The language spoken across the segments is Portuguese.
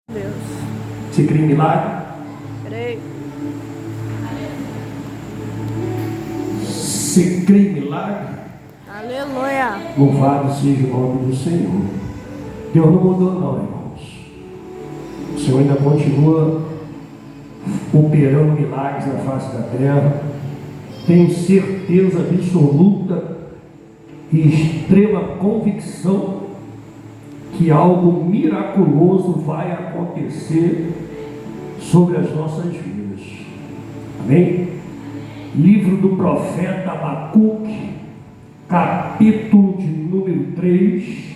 Deus. Você crê em milagre? Creio. Você crê em milagre? Aleluia. Louvado seja o nome do Senhor. Deus não mudou não, irmãos. O Senhor ainda continua operando milagres na face da terra. Tenho certeza absoluta e extrema convicção que algo miraculoso vai acontecer sobre as nossas vidas. Amém? Livro do profeta Abacuque, capítulo de número 3.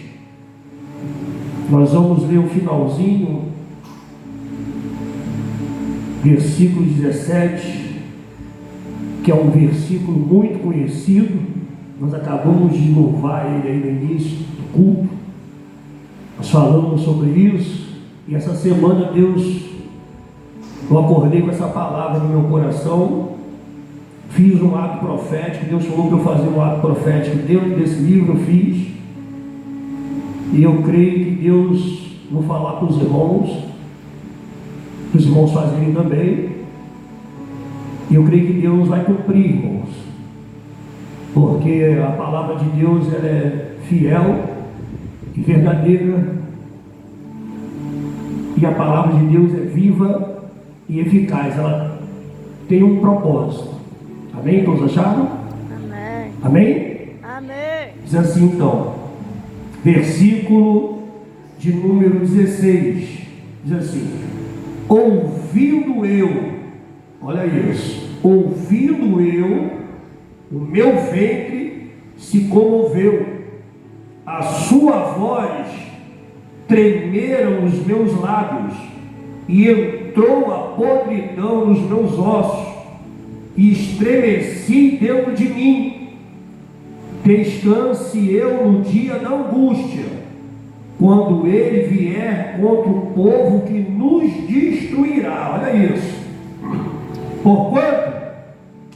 Nós vamos ler o finalzinho, versículo 17, que é um versículo muito conhecido. Nós acabamos de louvar ele aí no início do culto. Nós falamos sobre isso, e essa semana eu acordei com essa palavra no meu coração, fiz um ato profético. Deus falou para eu fazer um ato profético dentro desse livro, eu fiz, e eu creio que Deus, vou falar para os irmãos fazerem também, e eu creio que Deus vai cumprir, irmãos, porque a palavra de Deus ela é fiel e verdadeira, e a palavra de Deus é viva e eficaz, ela tem um propósito. Amém? Todos acharam? Amém. Amém? Amém. Diz assim então, versículo de número 16, diz assim: ouvindo eu, olha isso, ouvindo eu, o meu ventre se comoveu, a sua voz tremeram os meus lábios, e entrou a podridão nos meus ossos, e estremeci dentro de mim. Descanse eu no dia da angústia, quando ele vier contra o povo que nos destruirá. Olha isso. Porquanto,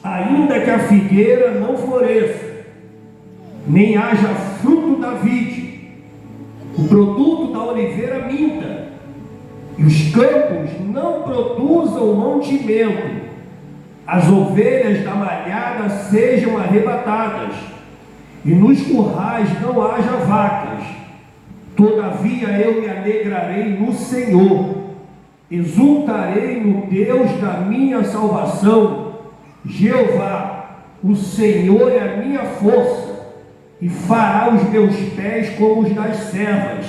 ainda que a figueira não floresça, nem haja fruto da vide, o produto da oliveira minta, e os campos não produzam mantimento, as ovelhas da malhada sejam arrebatadas, e nos currais não haja vacas, todavia eu me alegrarei no Senhor, exultarei no Deus da minha salvação. Jeová, o Senhor é a minha força, e fará os meus pés como os das servas,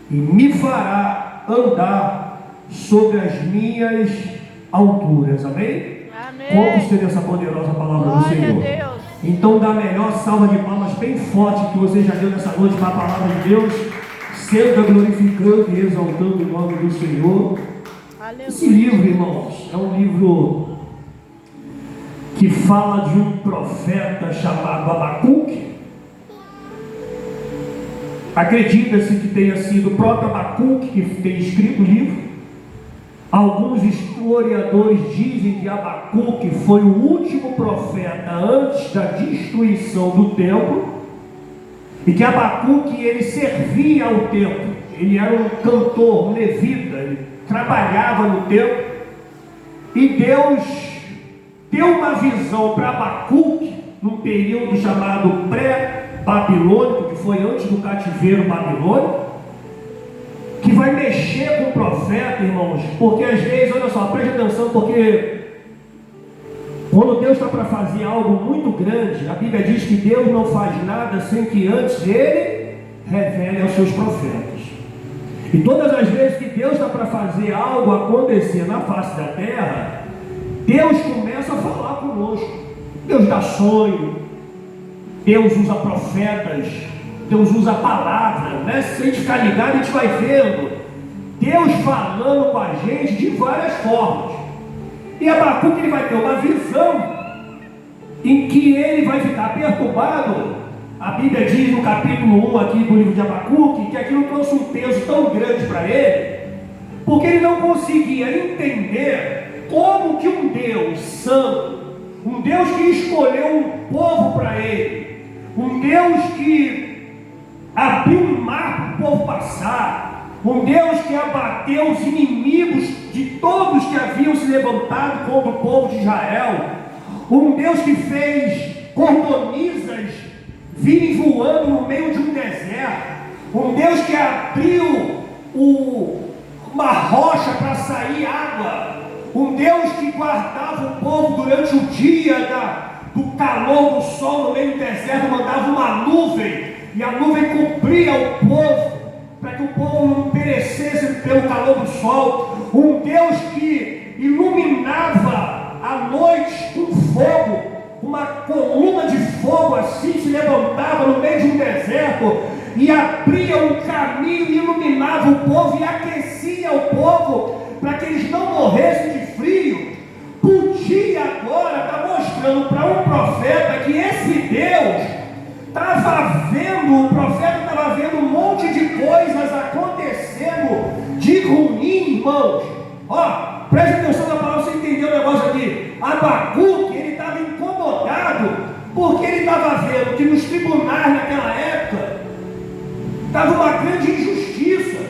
e me fará andar sobre as minhas alturas. Amém? Amém. Quantos terem essa poderosa palavra do Glória Senhor? a Deus. Então dá a melhor salva de palmas bem forte que você já deu nessa noite para a palavra de Deus, senta glorificando e exaltando o nome do Senhor. Aleluia. Esse livro, irmãos, é um livro que fala de um profeta chamado Abacuque. Acredita-se que tenha sido o próprio Abacuque que tenha escrito o livro. Alguns historiadores dizem que Abacuque foi o último profeta antes da destruição do templo, e que Abacuque ele servia ao templo, ele era um cantor, um levita, ele trabalhava no templo, e Deus deu uma visão para Abacuque num período chamado pré-babilônico, que foi antes do cativeiro babilônico, que vai mexer com o profeta, irmãos, porque às vezes, olha só, preste atenção, porque quando Deus está para fazer algo muito grande, a Bíblia diz que Deus não faz nada sem que antes ele revele aos seus profetas. E todas as vezes que Deus está para fazer algo acontecer na face da terra, Deus começa a falar conosco. Deus dá sonho, Deus usa profetas, Deus usa a palavra, né? Se a gente ficar ligado, a gente vai vendo Deus falando com a gente de várias formas. E Abacuque ele vai ter uma visão em que ele vai ficar perturbado. A Bíblia diz no capítulo 1 aqui do livro de Abacuque que aquilo trouxe um peso tão grande para ele, porque ele não conseguia entender como que um Deus santo, um Deus que escolheu um povo para ele, um Deus que abriu um mar para o povo passar, um Deus que abateu os inimigos de todos que haviam se levantado contra o povo de Israel, um Deus que fez cordonizas virem voando no meio de um deserto, um Deus que abriu uma rocha para sair água, um Deus que guardava o povo durante o dia do calor do sol no meio do deserto, mandava uma nuvem, e a nuvem cobria o povo, para que o povo não perecesse pelo calor do sol, um Deus que iluminava a noite com fogo, uma coluna de fogo assim se levantava no meio de um deserto, e abria um caminho, e iluminava o povo, e aquecia o povo, para que eles não morressem de frio. Podia agora estar mostrando para um profeta que esse Deus estava vendo, o profeta estava vendo um monte de coisas acontecendo de ruim, irmãos. Ó, preste atenção na palavra, você entendeu o negócio aqui. Abacuque, ele estava incomodado, porque ele estava vendo que nos tribunais naquela época estava uma grande injustiça.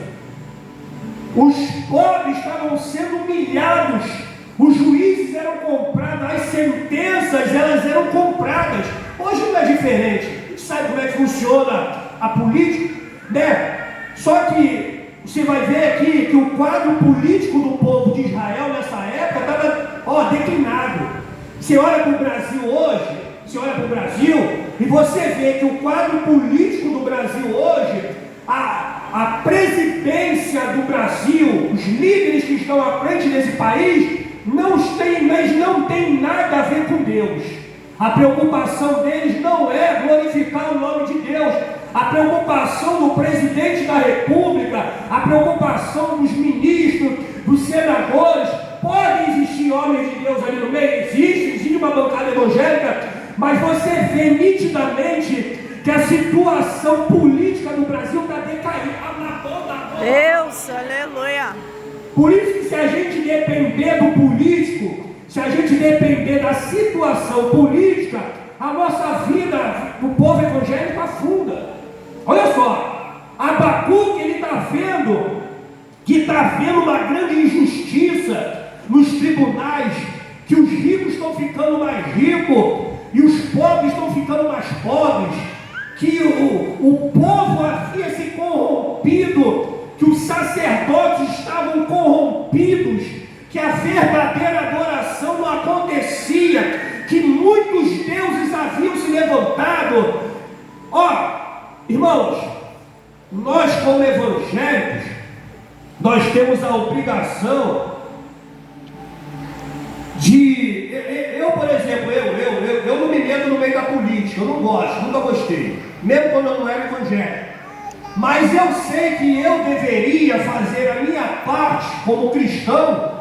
Os pobres estavam sendo humilhados, os juízes eram comprados, as sentenças elas eram compradas. Hoje não é diferente. Sabe como é que funciona a política? Né? Só que você vai ver aqui que o quadro político do povo de Israel nessa época estava declinado. Você olha para o Brasil hoje, você olha para o Brasil e você vê que o quadro político do Brasil hoje, a presidência do Brasil, os líderes que estão à frente desse país, mas não tem nada a ver com Deus. A preocupação deles não é glorificar o nome de Deus. A preocupação do presidente da República, a preocupação dos ministros, dos senadores, podem existir homens de Deus ali no meio, existe uma bancada evangélica, mas você vê nitidamente que a situação política do Brasil está decaindo. Deus, aleluia. Por isso que se a gente depender do político, se a gente depender da situação política, a nossa vida do povo evangélico afunda. Olha só, Abacuque, ele está vendo que está havendo uma grande injustiça nos tribunais, que os ricos estão ficando mais ricos e os pobres estão ficando mais pobres, que o povo havia se corrompido, que os sacerdotes estavam corrompidos, que a verdadeira adoração não acontecia, que muitos deuses haviam se levantado. Ó, irmãos, nós como evangélicos, nós temos a obrigação de... Eu, por exemplo, eu não me meto no meio da política, eu não gosto, nunca gostei, mesmo quando eu não era evangélico. Mas eu sei que eu deveria fazer a minha parte como cristão,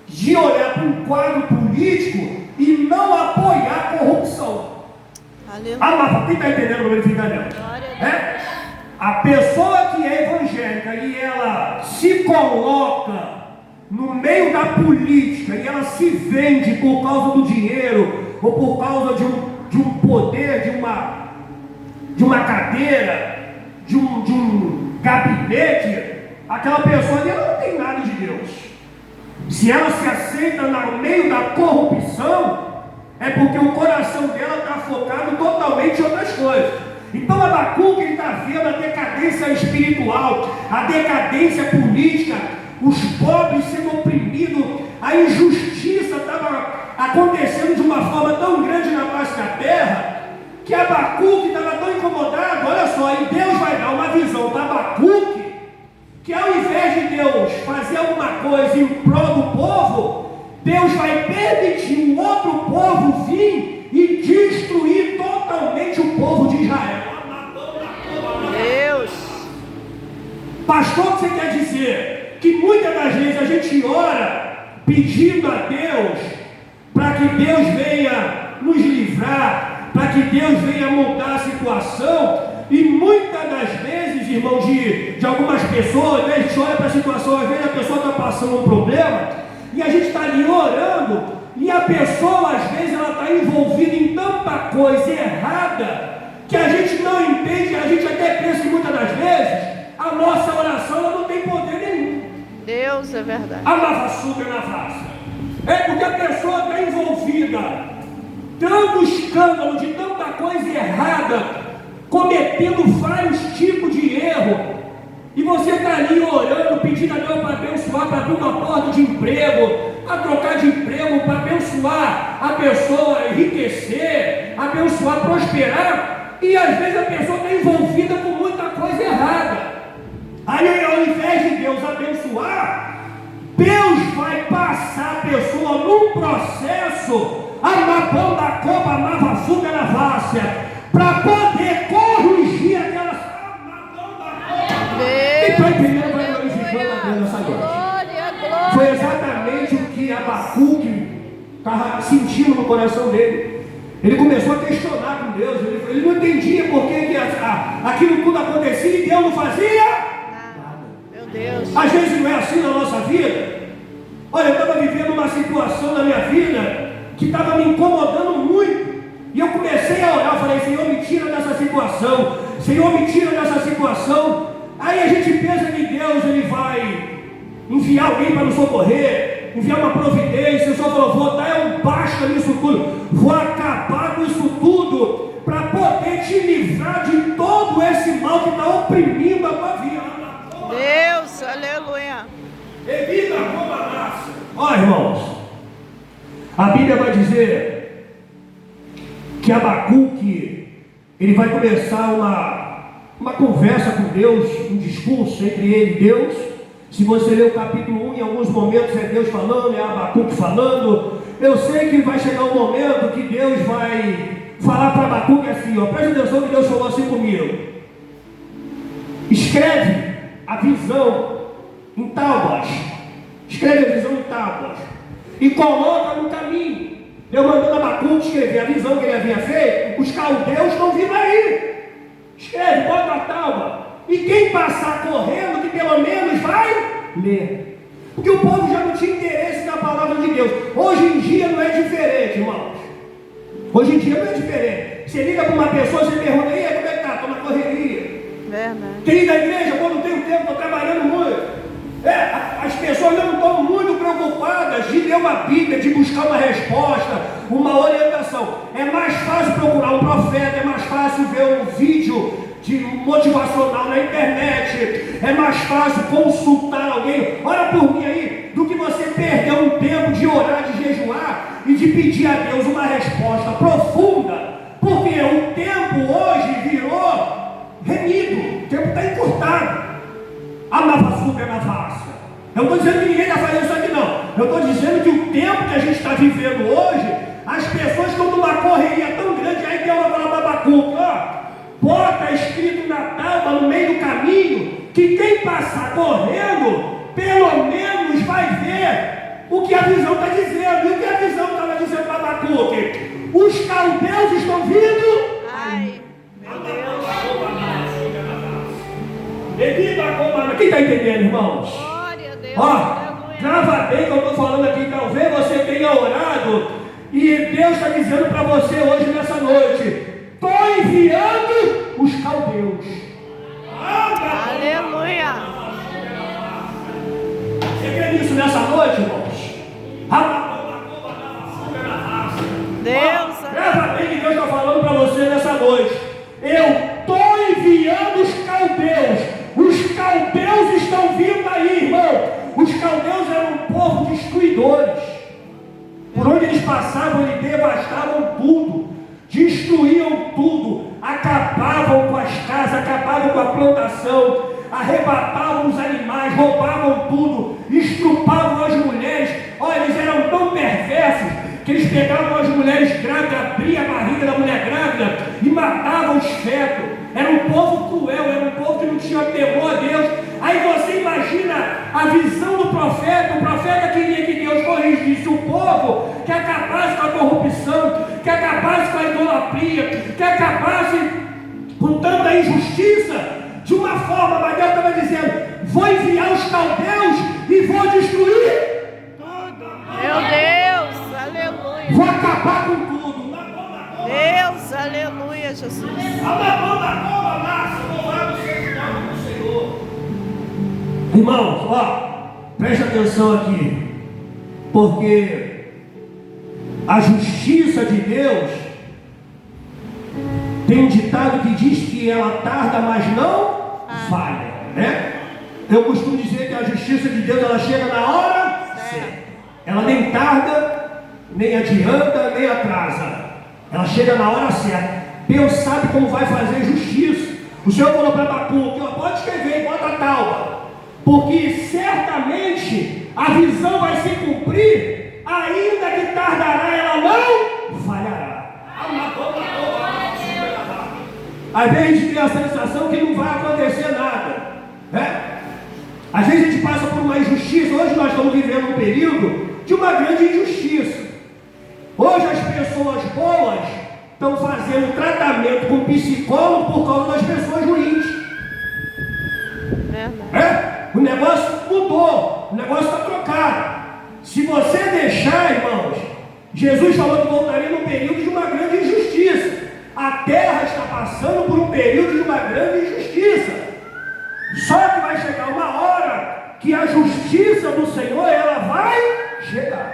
de olhar para o quadro político e não apoiar a corrupção. Aleluia. Mas quem está entendendo como ele fica dentro? A pessoa que é evangélica e ela se coloca no meio da política e ela se vende por causa do dinheiro ou por causa de um poder, de uma cadeira, de um gabinete, aquela pessoa ali, ela não tem nada de Deus. Se ela se aceita no meio da corrupção, é porque o coração dela está focado totalmente em outras coisas. Então Abacuque está vendo a decadência espiritual, a decadência política, os pobres sendo oprimidos, a injustiça estava acontecendo de uma forma tão grande na face da terra, que Abacuque estava tão incomodado. Olha só, e Deus vai dar uma visão para Abacuque, que ao invés de Deus fazer alguma coisa em prol do povo, Deus vai permitir um outro povo vir e destruir totalmente o povo de Israel. Deus. Pastor, o que você quer dizer? Que muitas das vezes a gente ora pedindo a Deus para que Deus venha nos livrar, para que Deus venha mudar a situação. E muitas das vezes, irmãos, de algumas pessoas, né, a gente olha para a situação, às vezes a pessoa está passando um problema, e a gente está ali orando, e a pessoa, às vezes, ela está envolvida em tanta coisa errada, que a gente não entende, a gente até pensa que muitas das vezes, a nossa oração ela não tem poder nenhum. Deus, é verdade. A mavassuga na face. É porque a pessoa está envolvida, tanto escândalo de tanta coisa errada, cometendo vários tipos de erro, e você está ali orando, pedindo a Deus para abençoar, para abrir uma porta de emprego, a trocar de emprego, para abençoar a pessoa, enriquecer, abençoar, prosperar, e às vezes a pessoa está envolvida com muita coisa errada. Aí, ao invés de Deus abençoar, Deus vai passar a pessoa num processo, amabão da copa, amavassuga na vácia, para poder corrigir aquelas amabão da copa. Quem está entendendo vai glorificando a Deus nessa noite. Foi exatamente o que Abacuque estava sentindo no coração dele. Ele começou a questionar com Deus. Ele não entendia por que aquilo tudo acontecia e Deus não fazia. Deus. Às vezes não é assim na nossa vida. Olha, eu estava vivendo uma situação na minha vida que estava me incomodando muito. E eu comecei a orar, falei, Senhor, me tira dessa situação. Senhor, me tira dessa situação. Aí a gente pensa que Deus ele vai enviar alguém para nos socorrer, enviar uma providência. Eu só falou, vou dar um basta nisso tudo. Vou acabar com isso tudo para poder te livrar de todo esse mal que está oprimindo a tua vida. Deus, aleluia. Evita como a massa. Ó, irmãos, a Bíblia vai dizer que Abacuque ele vai começar uma conversa com Deus, um discurso entre ele e Deus. Se você ler o capítulo 1, em alguns momentos é Deus falando, é Abacuque falando. Eu sei que vai chegar um momento que Deus vai falar para Abacuque assim, ó, presta atenção que Deus falou assim comigo. Escreve a visão em tábuas. Escreve a visão em tábuas e coloca no caminho. Deus mandou Abacuque escrever a visão que ele havia feito. Os caldeus estão vindo aí. Escreve, bota a tábua. E quem passar correndo, que pelo menos vai ler. Porque o povo já não tinha interesse na palavra de Deus. Hoje em dia não é diferente, irmãos. Hoje em dia não é diferente. Você liga para uma pessoa, você pergunta, e aí, como é que está? Estou na correria. Verdade. Quem da igreja, quando tem tempo, estou trabalhando muito. As pessoas não estão muito preocupadas de ler uma Bíblia, de buscar uma resposta, uma orientação. É mais fácil procurar um profeta, é mais fácil ver um vídeo de motivacional na internet, é mais fácil consultar alguém. Ora por mim aí, do que você perder um tempo de orar, de jejuar e de pedir a Deus uma resposta profunda. Porque o tempo hoje virou remido, o tempo está encurtado. A mavassuga é na várzea. Eu não estou dizendo que ninguém está fazendo isso aqui não. Eu estou dizendo que o tempo que a gente está vivendo hoje, as pessoas estão numa correria tão grande, aí Deus vai falar para Abacuque, ó, bota escrito na tábua no meio do caminho, que quem passar correndo, pelo menos vai ver o que a visão está dizendo. E o que a visão estava dizendo para Abacuque? Os caldeus estão vindo. Ai, meu Deus. Quem está entendendo, irmãos? Glória a Deus. Ó, grava bem que eu estou falando aqui. Talvez você tenha orado e Deus está dizendo para você hoje, nessa noite, estou enviando os caldeus. Aleluia. Você crê nisso nessa noite, irmãos? Deus. Grava bem que Deus está falando para você nessa noite. Eu estou enviando os caldeus. Os caldeus estão vindo aí, irmão. Os caldeus eram um povo destruidores. Por onde eles passavam, eles devastavam tudo, destruíam tudo, acabavam com as casas, acabavam com a plantação, arrebatavam os animais, roubavam tudo, estrupavam as mulheres. Olha, eles eram tão perversos que eles pegavam as mulheres grávidas, abriam a barriga da mulher grávida e matavam os fetos. Era um povo cruel, era um povo que não tinha temor a Deus. Aí você imagina a visão do profeta. O profeta queria que Deus corrigisse o povo, que acabasse com a corrupção, que acabasse com a idolatria, que acabasse com tanta injustiça, de uma forma. Mas Deus estava dizendo, vou enviar os caldeus e vou destruir tudo. Meu Deus, aleluia. Vou acabar com tudo. Deus, aleluia, Jesus. A mão da cova, massa, louvado seja o nome do Senhor. Irmãos, preste atenção aqui, porque a justiça de Deus tem um ditado que diz que ela tarda, mas não falha, né? Eu costumo dizer que a justiça de Deus, ela chega na hora certa. Ela nem tarda, nem adianta, nem atrasa. Ela chega na hora certa. Deus sabe como vai fazer justiça. O Senhor falou para Abacuque, pode escrever e bota a tábua, porque certamente a visão vai se cumprir, ainda que tardará, ela não falhará. Às vezes a gente tem a sensação que não vai acontecer nada, né? Às vezes a gente passa por uma injustiça. Hoje nós estamos vivendo um período de uma grande injustiça. Hoje as pessoas boas estão fazendo tratamento com psicólogo por causa das pessoas ruins. O negócio mudou, o negócio está trocado. Se você deixar, irmãos, Jesus falou que voltaria num período de uma grande injustiça. A terra está passando por um período de uma grande injustiça. Só que vai chegar uma hora que a justiça do Senhor, ela vai chegar.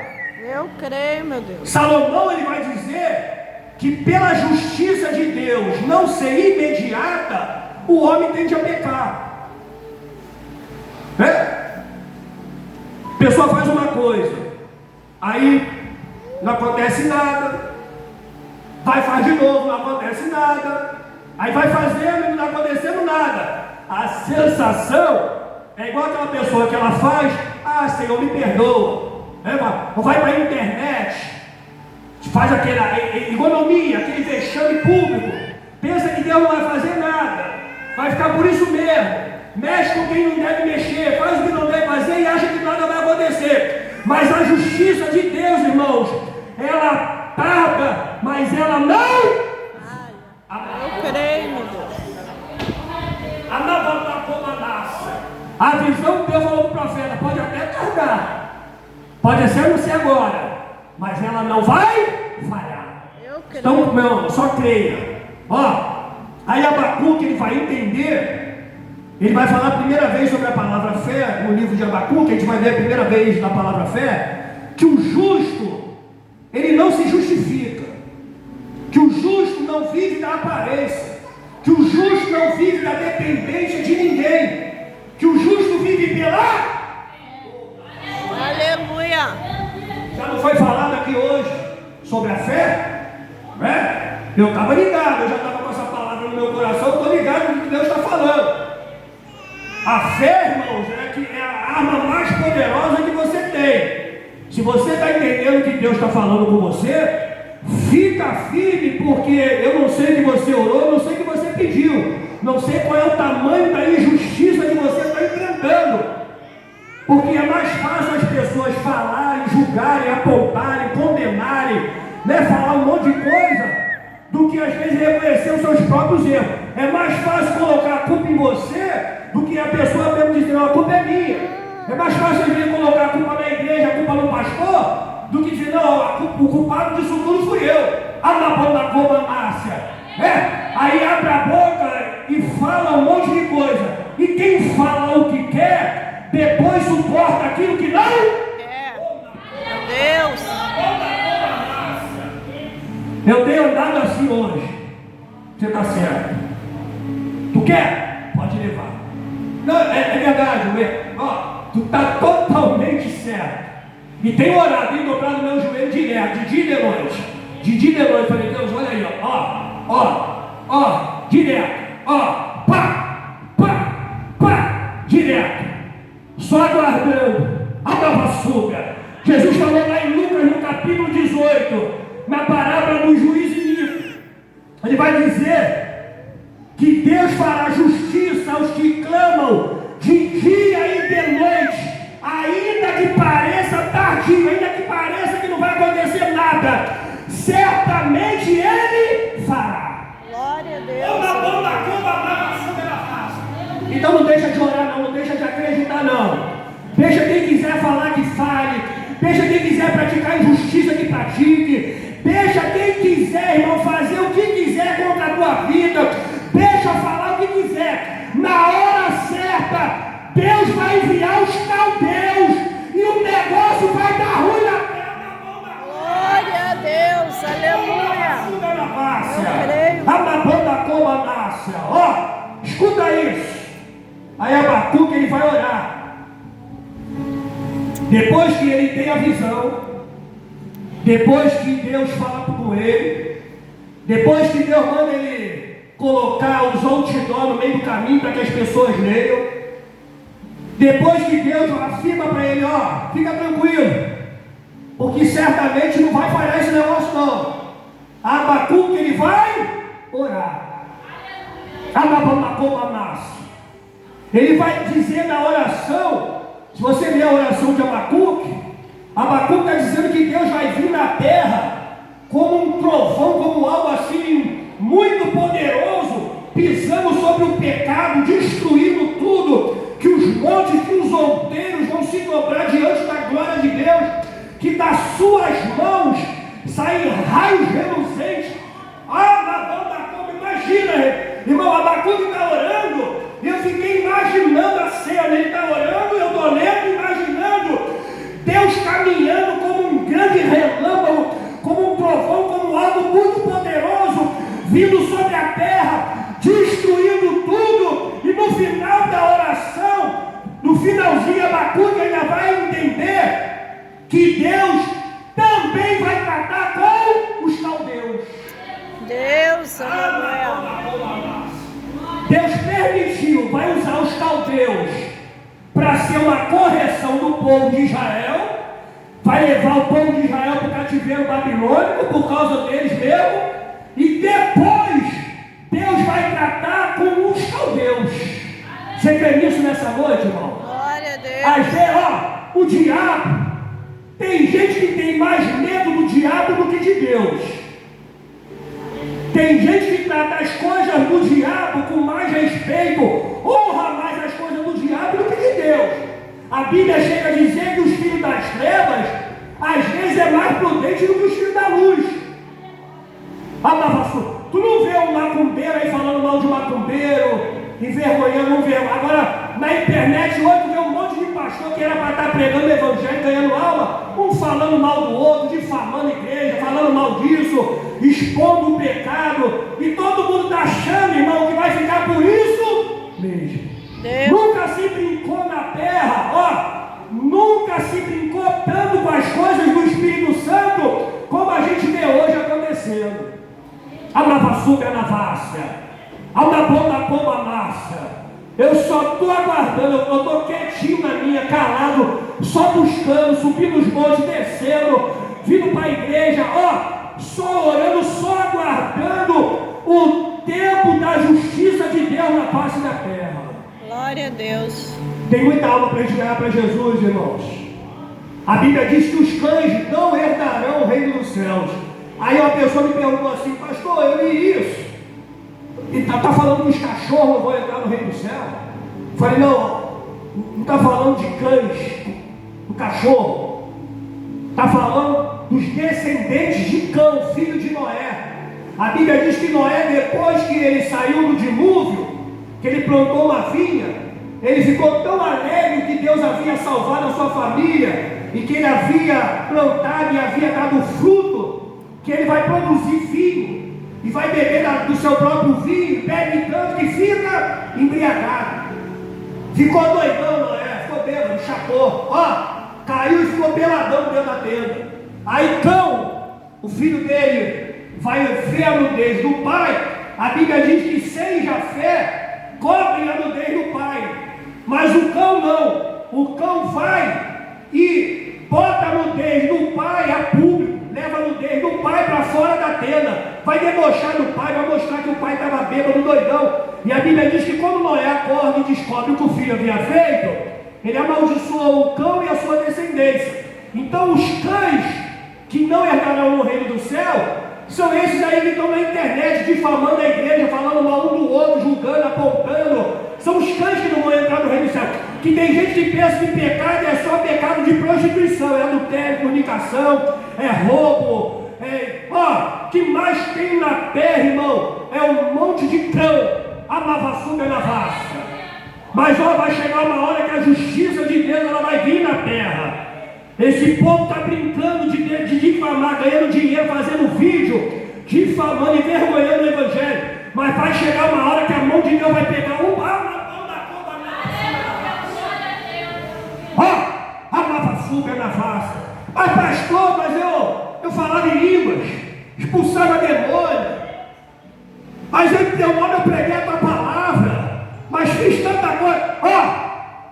Eu creio, meu Deus. Salomão, ele vai dizer que pela justiça de Deus não ser imediata, o homem tende a pecar. A pessoa faz uma coisa, aí não acontece nada, vai fazer de novo, não acontece nada, aí vai fazendo e não está acontecendo nada. A sensação é igual aquela pessoa que ela faz, Senhor, me perdoa. Vai para a internet, faz aquela economia, aquele vexame público, pensa que Deus não vai fazer nada, vai ficar por isso mesmo, mexe com quem não deve mexer, faz o que não deve fazer e acha que nada vai acontecer. Mas a justiça de Deus, irmãos, ela tarda, mas ela não. Eu creio, meu Deus. A visão que Deus falou para o profeta pode até tardar, pode ser não ser agora, mas ela não vai falhar. Eu creio. Então, meu irmão, só creia. Aí Abacuque, ele vai entender, ele vai falar a primeira vez sobre a palavra fé, no livro de Abacuque, a gente vai ver a primeira vez na palavra fé, que o justo, ele não se justifica, que o justo não vive da aparência, que o justo não vive da dependência de ninguém, que o justo vive pela... Aleluia. Já não foi falado aqui hoje sobre a fé? Eu estava ligado, eu já estava com essa palavra no meu coração, estou ligado no que Deus está falando. A fé, irmãos, é a arma mais poderosa que você tem. Se você está entendendo o que Deus está falando com você, fica firme, porque eu não sei o que você orou, não sei o que você pediu, não sei qual é o tamanho da injustiça que você está enfrentando, porque é mais fácil as pessoas falarem, julgarem, apontarem, condenarem, falar um monte de coisa, do que às vezes reconhecer os seus próprios erros. É mais fácil colocar a culpa em você do que a pessoa mesmo dizer, não, a culpa é minha. É mais fácil às vezes colocar a culpa na igreja, a culpa no pastor, do que dizer, não, o culpado disso tudo fui eu. Aí abre a boca e fala um monte de coisa. E quem fala o que quer, depois suporta aquilo que não quer. Meu Deus. Eu tenho andado assim hoje. Você está certo. Tu quer? Pode levar. Não, é verdade, tu está totalmente certo. E tenho orado, tenho dobrado meu joelho direto, de dia e de noite. De dia e de noite, falei, Deus, olha aí, direto, direto. Só aguardando a nova fuga. Jesus falou lá em Lucas, no capítulo 18, na parábola do juiz iníquo. Ele vai dizer que Deus fará justiça aos que clamam de dia e de noite, ainda que pareça tardio, ainda que pareça que não vai acontecer nada, certamente Ele fará. Glória a Deus. Então não deixa de orar, não deixa de acreditar, não. Deixa quem quiser falar que fale, deixa quem quiser praticar injustiça que pratique, deixa quem quiser, irmão, fazer o que quiser contra a tua vida, deixa falar o que quiser. Na hora certa, Deus vai enviar Depois que ele tem a visão, depois que Deus fala com ele, depois que Deus manda ele colocar os outdoor no meio do caminho para que as pessoas leiam, depois que Deus afirma para ele, ó, fica tranquilo, porque certamente não vai falhar esse negócio não. Abacuque, ele vai orar. Ele vai dizer na oração, se você ler a oração de Abacuque está dizendo que Deus vai vir na terra como um trovão, como algo assim muito poderoso, pisando sobre o pecado, destruindo tudo, que os montes, que os outeiros vão se dobrar diante da glória de Deus, que das suas mãos saem raios reluzentes. Imagina, irmão, Abacuque está orando, e eu fiquei imaginando a cena, ele está orando, eu estou lendo, imaginando Deus caminhando como um grande relâmpago, como um trovão, como algo muito poderoso, vindo sobre a terra, destruindo tudo, e no final da oração, no finalzinho, Abacuque ainda vai entender que Deus também vai tratar com os caldeus. Deus, Emanuel. Deus permitiu, vai usar os caldeus para ser uma correção do povo de Israel, vai levar o povo de Israel para o cativeiro babilônico por causa deles mesmo, e depois Deus vai tratar com os caldeus. Você crê nisso nessa noite, irmão? Glória a Deus. Às vezes, o diabo, tem gente que tem mais medo do diabo do que de Deus. Tem gente que trata as coisas do diabo com mais respeito, honra mais as coisas do diabo do que de Deus. A Bíblia chega a dizer que os filhos das trevas, às vezes, é mais prudente do que os filhos da luz. Tu não vê um macumbeiro aí falando mal de macumbeiro, envergonhando um vergonha. Agora, na internet hoje, tu vê um monte de pastor que era para estar pregando o evangelho, ganhando alma, um falando mal do outro, difamando a igreja, falando mal disso, expondo o pecado, e todo mundo está achando, irmão, que vai ficar por isso mesmo. Deus. Nunca se brincou na terra, nunca se brincou tanto com as coisas do Espírito Santo como a gente vê hoje acontecendo. A lavassuga na várzea, a na pomba massa. Eu só estou aguardando, eu estou quietinho na minha, calado, só buscando, subindo os montes, descendo, vindo para a igreja, só orando, só aguardando o tempo da justiça de Deus na face da terra. Glória a Deus. Tem muita alma para a gente ganhar para Jesus, irmãos. A Bíblia diz que os cães não herdarão o reino dos céus. Aí uma pessoa me perguntou assim, pastor, eu li isso. E está falando que os cachorros não vão entrar no reino do céu? Falei, não está falando de cães, do cachorro. Está falando dos descendentes de Cão, filho de Noé. A Bíblia diz que Noé, depois que ele saiu do dilúvio, que ele plantou uma vinha, ele ficou tão alegre que Deus havia salvado a sua família, e que ele havia plantado e havia dado fruto, que ele vai produzir vinho, e vai beber do seu próprio vinho, bebe tanto que fica embriagado. Ficou doidão, Noé, ficou bêbado, chapou, caiu e ficou peladão dentro da tenda. Aí Cão, o filho dele, vai ver a nudez do pai. A Bíblia diz que sem Jafé cobrem a nudez do pai, mas o Cão não. O Cão vai e bota a nudez do pai a público, leva a nudez do pai para fora da tenda, vai debochar do pai, vai mostrar que o pai estava bêbado, doidão. E a Bíblia diz que quando Noé acorda e descobre o que o filho havia feito, ele amaldiçoou o cão e a sua descendência. Então os cães que não herdarão no reino do céu são esses aí que estão na internet difamando a igreja, falando mal um do outro, julgando, apontando. São os cães que não vão entrar no reino do céu. Que tem gente que pensa que pecado é só pecado de prostituição, é adultério, fornicação, é roubo, que mais tem na terra, irmão, é um monte de cão, a lavassuga na vasta. Mas vai chegar uma hora que a justiça de Deus ela vai vir na terra. Esse povo está brincando de difamar, ganhando dinheiro, fazendo vídeo, difamando e envergonhando o evangelho. Mas vai chegar uma hora que a mão de Deus vai pegar a mão da cobra. fuga na face. Mas pastor, eu falava em línguas, expulsava demônio. Mas em teu nome eu preguei a tua palavra. Mas fiz tanta coisa.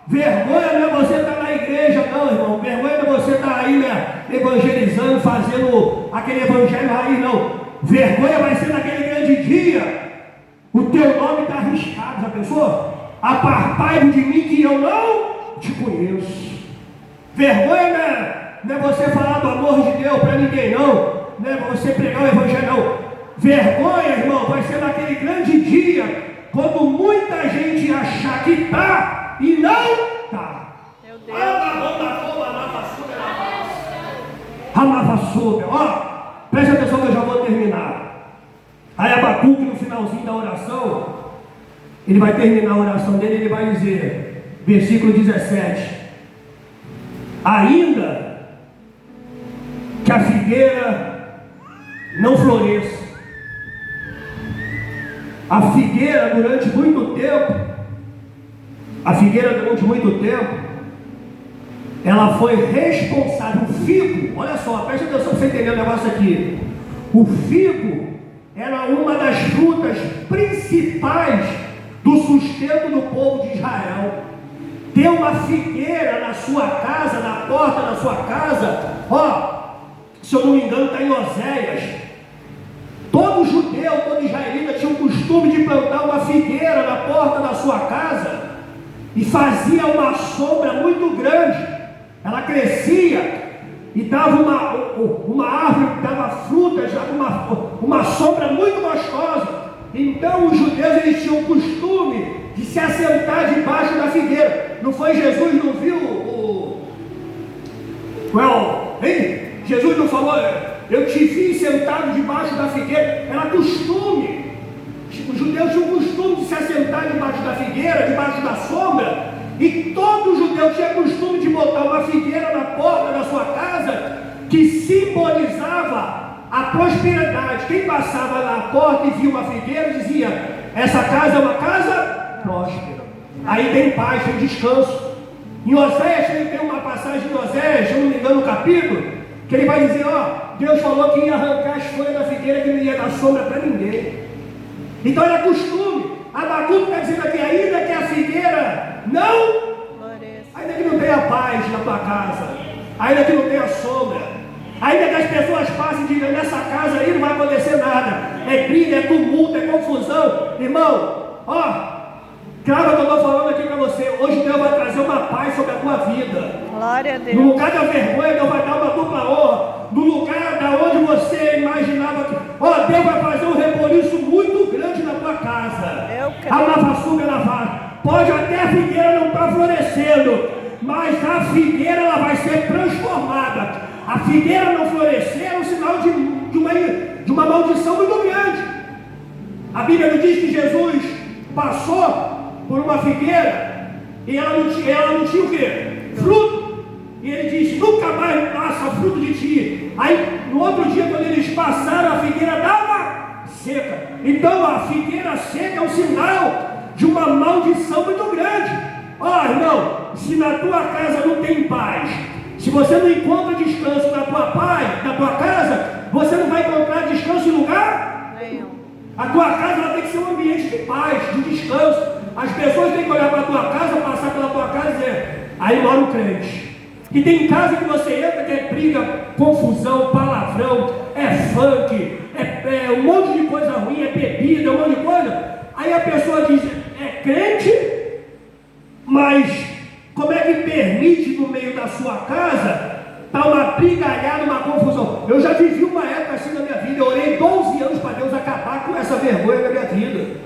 Vergonha não é você estar na igreja, não, irmão. Vergonha não é você estar aí, né, evangelizando, fazendo aquele evangelho raiz, não. Vergonha vai ser naquele grande dia. O teu nome está arriscado, já pensou? Apartai-vos de mim que eu não te conheço. Vergonha não é você falar do amor de Deus para ninguém, não. Não é você pregar o evangelho, não. Vergonha, irmão, vai ser naquele grande dia, quando muita gente achar que está e não está. Meu Deus. Preste atenção que eu já vou terminar. Aí Abacuque, no finalzinho da oração, ele vai terminar a oração dele, ele vai dizer, versículo 17: ainda que a figueira não floresça. A figueira durante muito tempo, ela foi responsável. O figo, olha só, presta atenção para você entender o negócio aqui. O figo era uma das frutas principais do sustento do povo de Israel. Ter uma figueira na sua casa, na porta da sua casa, se eu não me engano está em Oséias. Todo judeu, todo israelita tinha o costume de plantar uma figueira na porta da sua casa e fazia uma sombra muito grande. Ela crescia e dava uma árvore que dava frutas, uma sombra muito gostosa. Então os judeus, eles tinham o costume de se assentar debaixo da figueira. Não foi Jesus, não viu Jesus não falou, eu te vi sentado debaixo da figueira? Era costume. Os judeus tinham o costume de se assentar debaixo da figueira, debaixo da sombra. E todo judeu tinha costume de botar uma figueira na porta da sua casa, que simbolizava a prosperidade. Quem passava na porta e via uma figueira dizia: essa casa é uma casa próspera. Aí tem paz, tem descanso. Em Oséias tem uma passagem de Oséias, se eu não me engano, no capítulo, que ele vai dizer: Deus falou que ia arrancar as folhas da figueira, que não ia dar sombra para ninguém. Então era costume. Abacuque está dizendo aqui: ainda que a figueira não floresça, ainda que não tenha paz na tua casa, ainda que não tenha sombra, ainda que as pessoas passem e digam: nessa casa aí não vai acontecer nada, é briga, é tumulto, é confusão. Irmão, grava o que eu estou falando aqui para você. Hoje Deus vai trazer uma paz sobre a tua vida. Glória a Deus. No lugar da vergonha, Deus vai dar uma dupla honra. No lugar da onde você imaginava que, Deus vai fazer um reboliço muito grande na tua casa. A lava-suga lavada. Pode até a figueira não estar florescendo, mas a figueira ela vai ser transformada. A figueira não florescer é um sinal de uma maldição muito grande. A Bíblia não diz que Jesus passou por uma figueira e ela não tinha o quê? Fruto. E ele disse: nunca mais nasça fruto de ti. Aí no outro dia, quando eles passaram, a figueira dava seca. Então a figueira seca é um sinal de uma maldição muito grande. Irmão, se na tua casa não tem paz, se você não encontra descanso na tua casa, você não vai encontrar descanso em lugar nenhum. A tua casa ela tem que ser um ambiente de paz, de descanso. As pessoas têm que olhar para a tua casa, passar pela tua casa e dizer: aí mora um crente. E tem casa que você entra que é briga, confusão, palavrão, é funk, é um monte de coisa ruim, é bebida, um monte de coisa. Aí a pessoa diz: é crente, mas como é que permite no meio da sua casa estar uma brigalhada, uma confusão? Eu já vivi uma época assim na minha vida. Eu orei 12 anos para Deus acabar com essa vergonha da minha vida.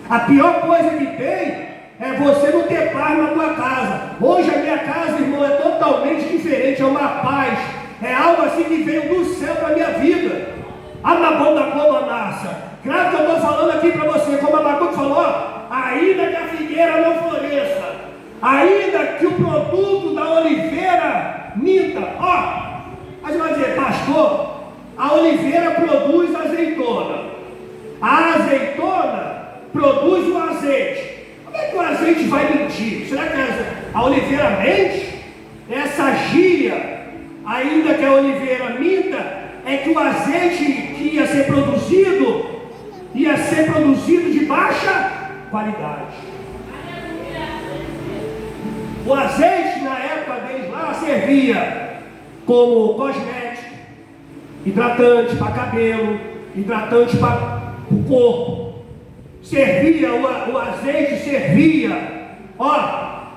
A pior coisa que tem é você não ter paz na tua casa. Hoje a minha casa, irmão, é totalmente diferente. É uma paz, é algo assim que veio do céu para a minha vida. Amabonda como a massa. Claro que eu estou falando aqui para você, como a Abacuque falou: ainda que a figueira não floresça, ainda que o produto da oliveira minta. Mas você vai dizer: pastor, a oliveira produz azeitona, a azeitona produz o azeite. Como é que o azeite vai mentir? Será que a oliveira mente? essa gíria, ainda que a oliveira minta, é que o azeite que ia ser produzido de baixa qualidade. O azeite na época deles lá servia como cosmético, hidratante para cabelo, hidratante para o corpo. O azeite servia,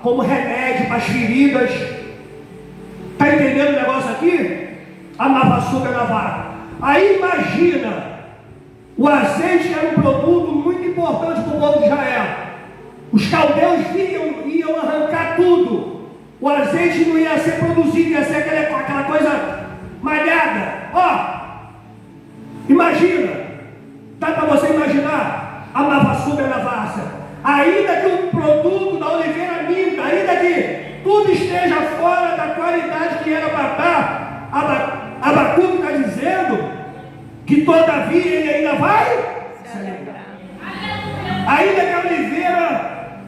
como remédio para as feridas. Está entendendo o negócio aqui? Amava açúcar na vaca. Aí imagina, o azeite era um produto muito importante para o povo de Israel. Os caldeus iam arrancar tudo. O azeite não ia ser produzido, ia ser aquela coisa malhada. Imagina, dá para você imaginar a lavaçuga na vassa. Ainda que o produto da oliveira minta, ainda que tudo esteja fora da qualidade que era para estar, Abacuque está dizendo que todavia ele ainda vai se alegrar. Ainda que a oliveira,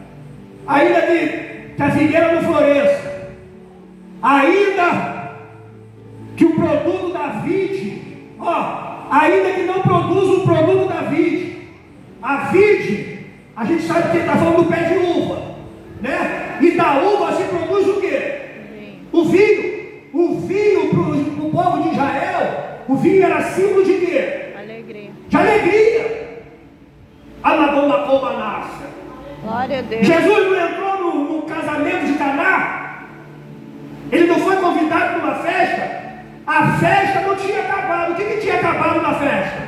ainda que a figueira não floresça, ainda que o produto da vide, ainda que não produza o produto da vide, a vide, a gente sabe que ele está falando do pé de uva, né? E da uva se produz o quê? O vinho. O vinho para o povo de Israel, o vinho era símbolo de quê? Alegria. De alegria. Amagomacomanassa. Glória a Deus. Jesus não entrou no casamento de Caná. Ele não foi convidado para uma festa. A festa não tinha acabado. O que tinha acabado na festa?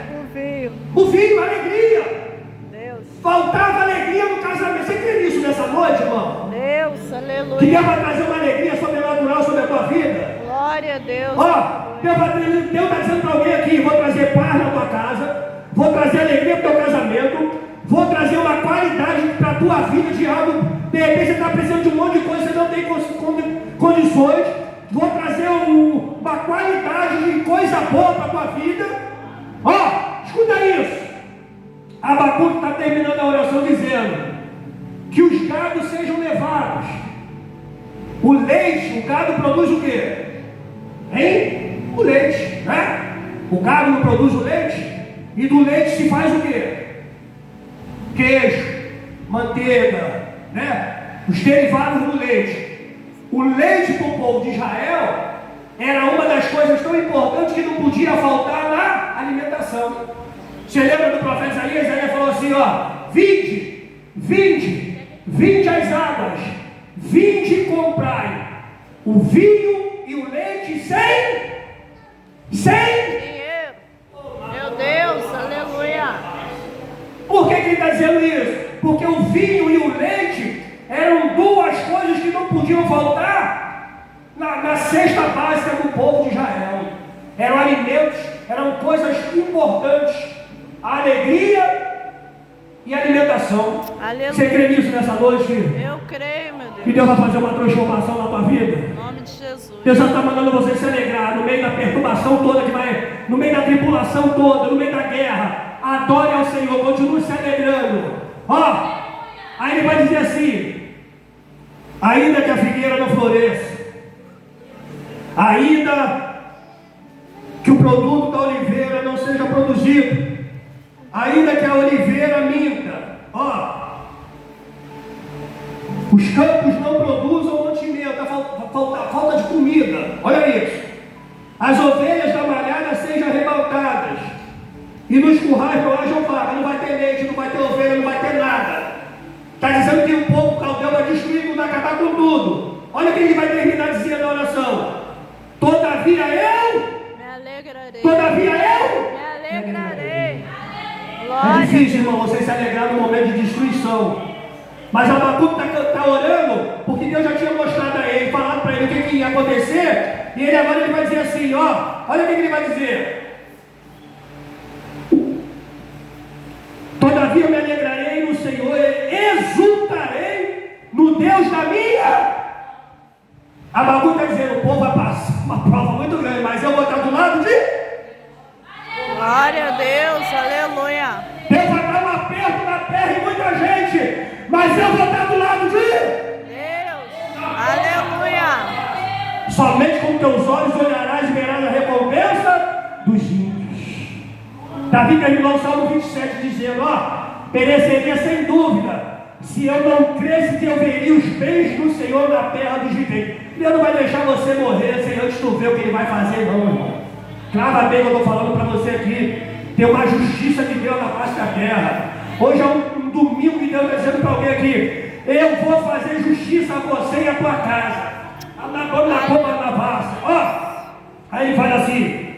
O vinho, a alegria. Deus. Faltava alegria no casamento. Você crê nisso nessa noite, irmão? Deus, aleluia. Que Deus vai trazer uma alegria sobrenatural sobre a tua vida. Glória a Deus. Deus está dizendo para alguém aqui: vou trazer paz na tua casa, vou trazer alegria para o teu casamento, vou trazer uma qualidade para a tua vida de algo. De repente você está precisando de um monte de coisa, você não tem condições. Vou trazer uma qualidade de coisa boa para a tua vida. Escuta isso. Abacuque está terminando a oração dizendo que os gados sejam levados. O leite, o gado produz o quê? O leite, né? O gado não produz o leite, e do leite se faz o quê? Queijo, manteiga, né? Os derivados do leite. O leite para o povo de Israel era uma das coisas tão importantes que não podia faltar na alimentação. Você lembra do profeta Isaías? Isaías falou assim: vinde as águas, vinde e comprai o vinho e o leite sem dinheiro. Meu Deus, aleluia. Por que ele está dizendo isso? Porque o vinho e o leite eram duas coisas que não podiam faltar na cesta básica do povo de Israel. Eram alimentos, eram coisas importantes: a alegria e a alimentação. Aleluia. Você crê nisso nessa noite? Eu creio, meu Deus. Que Deus vai fazer uma transformação na tua vida. Em nome de Jesus. Deus já está mandando você se alegrar no meio da perturbação toda que vai, no meio da tribulação toda, no meio da guerra. Adore ao Senhor, continue se alegrando. Aí ele vai dizer assim: ainda que a figueira não floresça, ainda que o produto da oliveira não seja produzido, ainda que a oliveira minta, os campos não produzam mantimento, falta de comida, olha isso. As ovelhas da malhada sejam arrebatadas, e nos currais não haja vaca, não vai ter leite, não vai ter ovelha, não vai ter nada. Está dizendo que o povo caldeu vai destruir tudo, vai acabar com tudo. Olha o que ele vai terminar dizendo na oração: todavia eu me alegrarei. Todavia eu me alegrarei. É Glória. difícil, irmão, você se alegrar no momento de destruição. Mas Abacuque está orando porque Deus já tinha mostrado a ele, falado para ele o que ia acontecer. E ele agora vai dizer assim: olha o que ele vai dizer. Todavia me alegrarei no Senhor, exultarei no Deus da minha. Abacuque está dizendo: o povo vai passar uma prova muito grande, mas eu vou estar do lado de. Glória a Deus, aleluia. Deus vai dar um aperto na perna em muita gente, mas eu vou estar do lado de Deus, aleluia. Somente com teus olhos olharás e verás a recompensa dos ímpios. Davi terminou o Salmo 27 dizendo: pereceria sem dúvida, se eu não cresce que eu veria os bens do Senhor na terra dos viventes. Deus não vai deixar você morrer sem antes tu ver o que Ele vai fazer, não, irmão. Clava bem o que eu estou falando para você aqui. Tem uma justiça de Deus na face da terra. Hoje é um domingo que Deus está dizendo para alguém aqui: eu vou fazer justiça a você e a tua casa. Aí ele fala assim: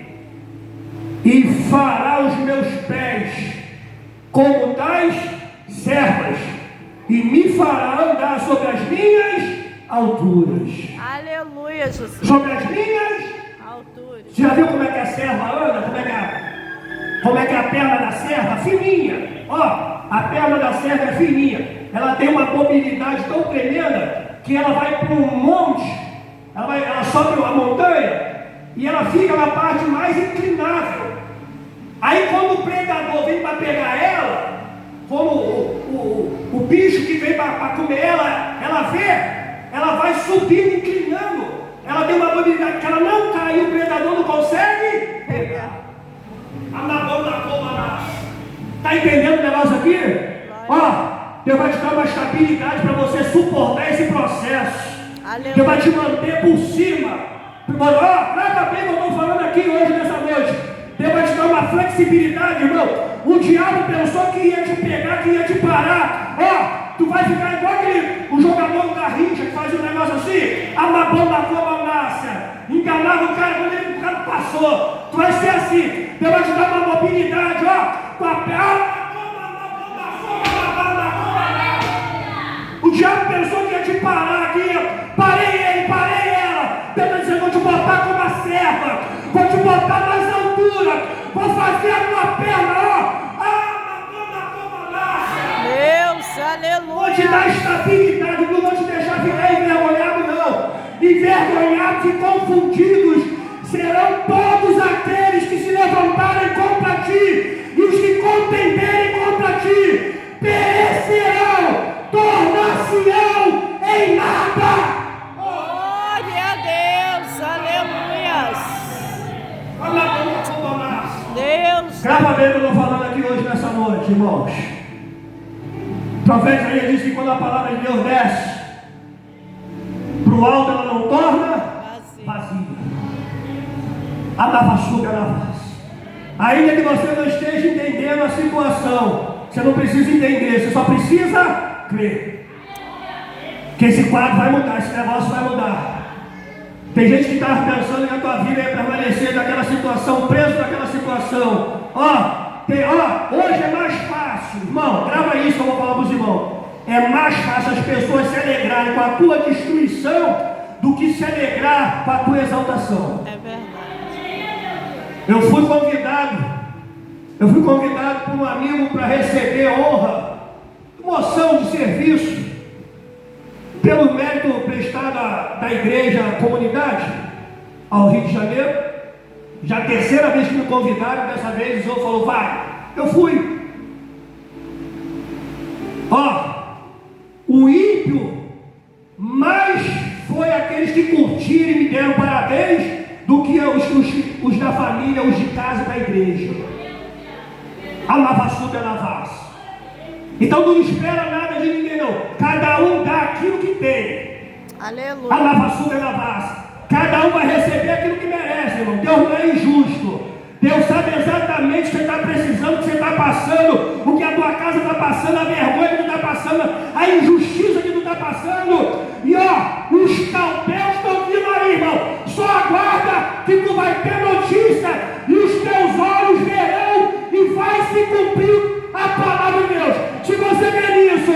e fará os meus pés como tais servas, e me fará andar sobre as minhas alturas. Aleluia, Jesus. Sobre as minhas Alturas. Você já viu como é que a serva anda? Como é que a perna da serva? Fininha. A perna da serva é fininha. Ela tem uma mobilidade tão tremenda que ela vai para um monte, ela sobe a montanha e ela fica na parte mais inclinável. Aí quando o predador vem para pegar ela, como o bicho que vem para comer ela vai subindo, inclinando. Ela tem uma mobilidade que ela não cai e o predador não consegue pegar. Está entendendo o negócio aqui? Deus vai te dar uma estabilidade para você suportar esse processo. Aleluia. Deus vai te manter por cima. Prega bem o que eu estou falando aqui hoje, nessa noite. Deus vai te dar uma flexibilidade, irmão. O diabo pensou que ia te pegar, que ia te parar. Tu vai ficar igual o jogador da Rincha que faz um negócio assim, enganava o cara quando o cara passou. Tu vai ser assim. Deus vai te dar uma mobilidade, com a perna. O diabo pensou que ia te parar aqui. Parei ela. Deus vai dizer: vou te botar como a serva, vou te botar mais altura, vou fazer a tua perna, Deus, aleluia. vou te dar estabilidade, não vou te deixar ficar envergonhado, não. Envergonhados e confundidos serão todos aqueles que se levantarem contra ti, e os que contenderem contra ti perecerão, tornar-se-ão em nada. Glória a Deus, aleluia. Deus. Grava bem o que eu estou falando aqui hoje, nessa noite, irmãos. O profeta Isaías disse que quando a palavra de Deus desce para o alto, ela não torna vazia. Ainda que você não esteja entendendo a situação, você não precisa entender, você só precisa crer que esse quadro vai mudar, esse negócio vai mudar. Tem gente que está pensando que a tua vida é permanecer naquela situação, preso naquela situação. Hoje é mais fácil, irmão, grava isso que eu vou falar para os irmãos. É mais fácil as pessoas se alegrarem com a tua destruição do que se alegrar com a tua exaltação. É verdade. Eu fui convidado por um amigo para receber honra, moção de serviço, pelo mérito prestado da igreja à comunidade, ao Rio de Janeiro. Já a terceira vez que me convidaram, dessa vez o Senhor falou: vai. Eu fui. O ímpio mais foi aqueles que curtiram e me deram parabéns do que os da família, os de casa da igreja. A lavassuda lavas. Então não espera nada de ninguém, não. Cada um dá aquilo que tem. Aleluia. A lavassuda lavas. Cada um vai receber aquilo que merece, irmão. Deus não é injusto. Deus sabe exatamente o que você está precisando, o que você está passando, o que a tua casa está passando, a vergonha que tu está passando, a injustiça que tu está passando. E os caldeus estão vindo aí, irmão. Só aguarda que tu vai ter notícia e os teus olhos verão e vai se cumprir a palavra de Deus. Se você ver isso,